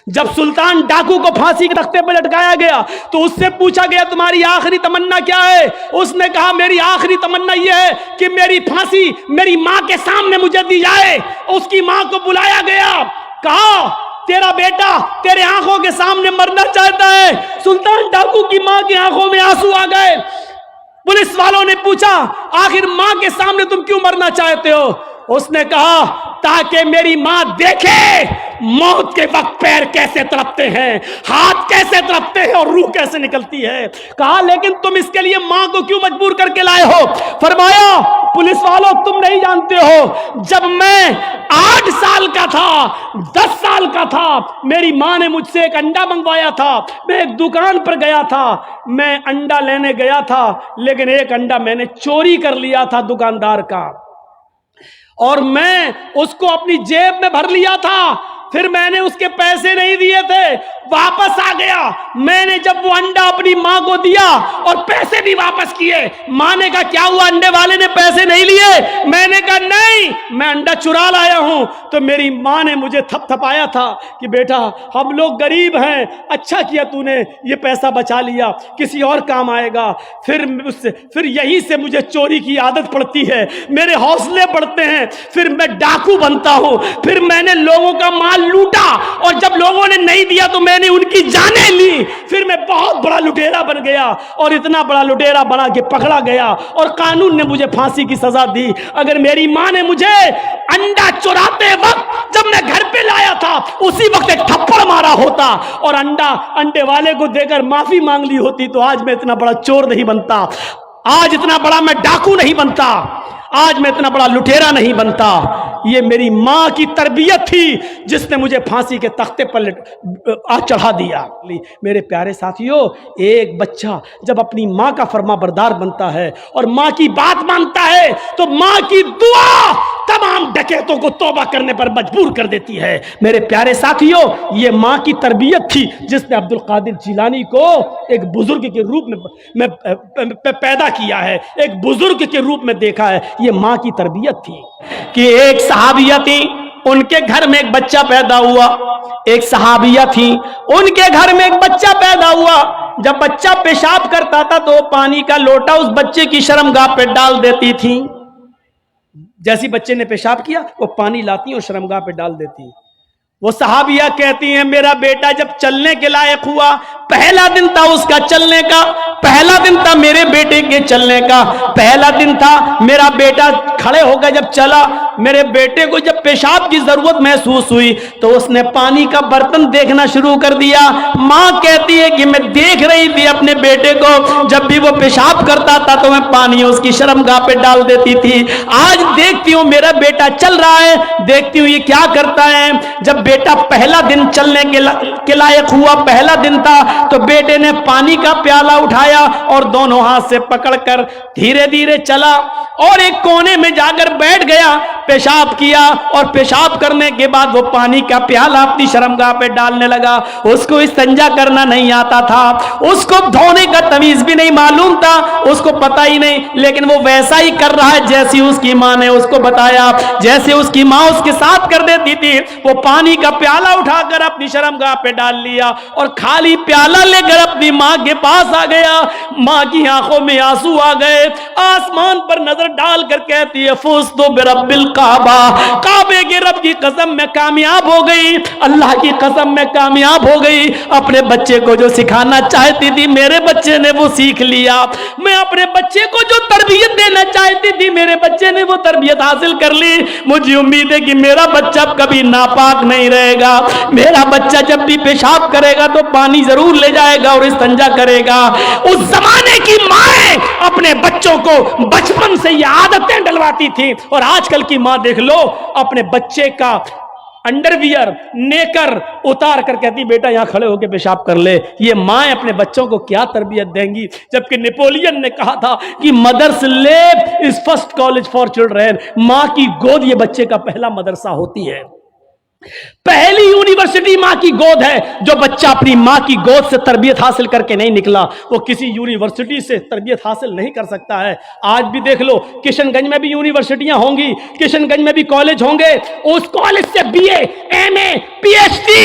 جب سلطان ڈاکو کو پھانسی کے تختے پر لٹکایا گیا تو اس سے پوچھا گیا تمہاری آخری تمنا کیا ہے؟ اس نے کہا میری آخری تمنا یہ ہے کہ میری پھانسی میری ماں کے سامنے مجھے دی جائے۔ اس کی ماں کو بلایا گیا، کہا تیرا بیٹا تیرے آنکھوں کے سامنے مرنا چاہتا ہے۔ سلطان ڈاکو کی ماں کی آنکھوں میں آنسو آ گئے۔ پولیس والوں نے پوچھا آخر ماں کے سامنے تم کیوں مرنا چاہتے ہو؟ اس نے کہا تاکہ میری ماں دیکھے موت کے وقت پیر کیسے تڑپتے ہیں، ہاتھ کیسے تڑپتے ہیں اور روح کیسے نکلتی ہے۔ کہا لیکن تم اس کے لیے ماں کو کیوں مجبور کر کے لائے ہو؟ فرمایا پولیس والوں تم نہیں جانتے ہو، جب میں 8 سال کا تھا، 10 سال کا تھا، میری ماں نے مجھ سے ایک انڈا منگوایا تھا۔ میں ایک دکان پر گیا تھا، میں انڈا لینے گیا تھا، لیکن ایک انڈا میں نے چوری کر لیا تھا دکاندار کا، اور میں اس کو اپنی جیب میں بھر لیا تھا۔ پھر میں نے اس کے پیسے نہیں دیے تھے، واپس آ گیا۔ میں نے جب وہ انڈا اپنی ماں کو دیا اور پیسے بھی واپس کیے، ماں نے کہا کیا ہوا انڈے والے نے پیسے نہیں لیے؟ میں نے کہا نہیں، میں انڈا چرا لایا ہوں۔ تو میری ماں نے مجھے تھپ تھپایا تھا کہ بیٹا ہم لوگ غریب ہیں، اچھا کیا تو نے یہ پیسہ بچا لیا، کسی اور کام آئے گا۔ پھر یہیں سے مجھے چوری کی عادت پڑتی ہے، میرے حوصلے بڑھتے ہیں، پھر میں ڈاکو بنتا ہوں، پھر میں نے لوگوں کا مال لوٹا، اور جب لوگوں نے نہیں دیا تو میں نے ان کی جانیں لی۔ پھر میں بہت بڑا لٹیرا بن گیا، اور اتنا بڑا لٹیرا بنا کہ پکڑا گیا اور قانون نے مجھے پھانسی کی سزا دی۔ اگر میری ماں نے مجھے انڈا چراتے وقت جب میں گھر پہ لایا تھا اسی وقت ایک تھپڑ مارا ہوتا اور انڈے والے کو دے کر معافی مانگ لی ہوتی تو آج میں اتنا بڑا چور نہیں بنتا، آج اتنا بڑا میں ڈاکو نہیں بنتا، آج میں اتنا بڑا لٹیرا نہیں بنتا۔ یہ میری ماں کی تربیت تھی جس نے مجھے پھانسی کے تختے پر چڑھا دیا۔ میرے پیارے ساتھیوں، ایک بچہ جب اپنی ماں کا فرما بردار بنتا ہے اور ماں کی بات مانتا ہے تو ماں کی دعا تمام ڈکیتوں کو توبہ کرنے پر مجبور کر دیتی ہے۔ میرے پیارے ساتھیوں، یہ ماں کی تربیت تھی جس نے عبد القادر جیلانی کو ایک بزرگ کے روپ میں پیدا کیا ہے، ایک بزرگ کے روپ میں دیکھا ہے۔ یہ ماں کی تربیت تھی کہ ایک صحابیہ تھی، ان کے گھر میں ایک بچہ پیدا ہوا، ایک صحابیہ تھی، ان کے گھر میں ایک بچہ پیدا ہوا۔ جب بچہ پیشاب کرتا تھا تو پانی کا لوٹا اس بچے کی شرمگاہ پہ ڈال دیتی تھی۔ جیسی بچے نے پیشاب کیا وہ پانی لاتی اور شرمگاہ پہ ڈال دیتی۔ وہ صحابیہ کہتی ہیں میرا بیٹا جب چلنے کے لائق ہوا، پہلا دن تھا اس کا چلنے کا، پہلا دن تھا میرے بیٹے کے چلنے کا، پہلا دن تھا میرا بیٹا کھڑے ہو کر جب چلا، میرے بیٹے کو جب پیشاب کی ضرورت محسوس ہوئی تو اس نے پانی کا برتن دیکھنا شروع کر دیا۔ ماں کہتی ہے کہ میں دیکھ رہی تھی اپنے بیٹے کو، جب بھی وہ پیشاب کرتا تھا تو میں پانی اس کی شرمگاہ پہ ڈال دیتی تھی۔ آج دیکھتی ہوں میرا بیٹا چل رہا ہے، دیکھتی ہوں یہ کیا کرتا ہے۔ جب بیٹا پہلا دن چلنے کے لائق ہوا، پہلا دن تھا، تو بیٹے نے پانی کا پیالہ اٹھایا اور دونوں ہاتھ سے پکڑ کر دھیرے دھیرے چلا اور ایک کونے میں جا کر بیٹھ گیا، پیشاب کیا، اور پیشاب کرنے کے بعد وہ پانی کا پیالہ اپنی شرمگاہ پہ ڈالنے لگا۔ اس کو استنجا کرنا نہیں آتا تھا، اس کو دھونے کا تمیز بھی نہیں معلوم تھا، اس کو پتہ ہی نہیں، لیکن وہ ویسا ہی کر رہا ہے جیسی اس کی ماں نے اس کو بتایا، جیسے اس کی ماں اس کے ساتھ کر دیتی تھی۔ وہ پانی کا پیالہ اٹھا کر اپنی شرمگاہ پہ ڈال لیا اور خالی پیالہ لے کر اپنی ماں کے پاس آ گیا۔ ماں کی آنکھوں میں آنسو آ گئے، آسمان پر نظر ڈال کر کہتی ہے فزت برب الکعبہ، کعبے کے رب کی قسم میں کامیاب ہو گئی، اللہ کی قسم میں کامیاب ہو گئی۔ اپنے بچے کو جو سکھانا چاہتی تھی میرے بچے نے وہ سیکھ لیا، میں اپنے بچے کو جو تربیت دینا چاہتی تھی میرے بچے نے وہ تربیت حاصل کر لی۔ مجھے امید ہے کہ میرا بچہ کبھی ناپاک نہیں رہے گا، میرا بچہ جب بھی پیشاب کرے گا تو پانی ضرور لے جائے گا اور استنجا کرے گا۔ اس زمانے کی مائیں اپنے بچوں کو بچپن سے یہ عادتیں ڈلواتی تھیں، اور آج کل کی ماں دیکھ لو اپنے بچے کا انڈرویئر نیکر اتار کر کہتی بیٹا یہاں کھڑے ہو کے پیشاب کر لے۔ یہ مائیں اپنے بچوں کو کیا تربیت دیں گی؟ جبکہ نیپولین نے کہا تھا کہ مدرس لیپ از فرسٹ کالج فار چلڈرن، ماں کی گود یہ بچے کا پہلا مدرسہ ہوتی ہے، پہلی یونیورسٹی ماں کی گود ہے۔ جو بچہ اپنی ماں کی گود سے تربیت حاصل کر کے نہیں نکلا وہ کسی یونیورسٹی سے تربیت حاصل نہیں کر سکتا ہے۔ آج بھی دیکھ لو کشن گنج میں بھی یونیورسٹیاں ہوں گی، کشن گنج میں بھی کالج ہوں گے، اس کالج سے B A, M A, P H D,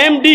MD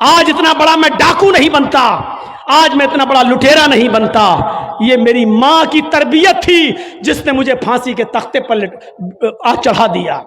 آج اتنا بڑا میں ڈاکو نہیں بنتا، آج میں اتنا بڑا لٹیرا نہیں بنتا، یہ میری ماں کی تربیت تھی جس نے مجھے پھانسی کے تختے پر چڑھا دیا۔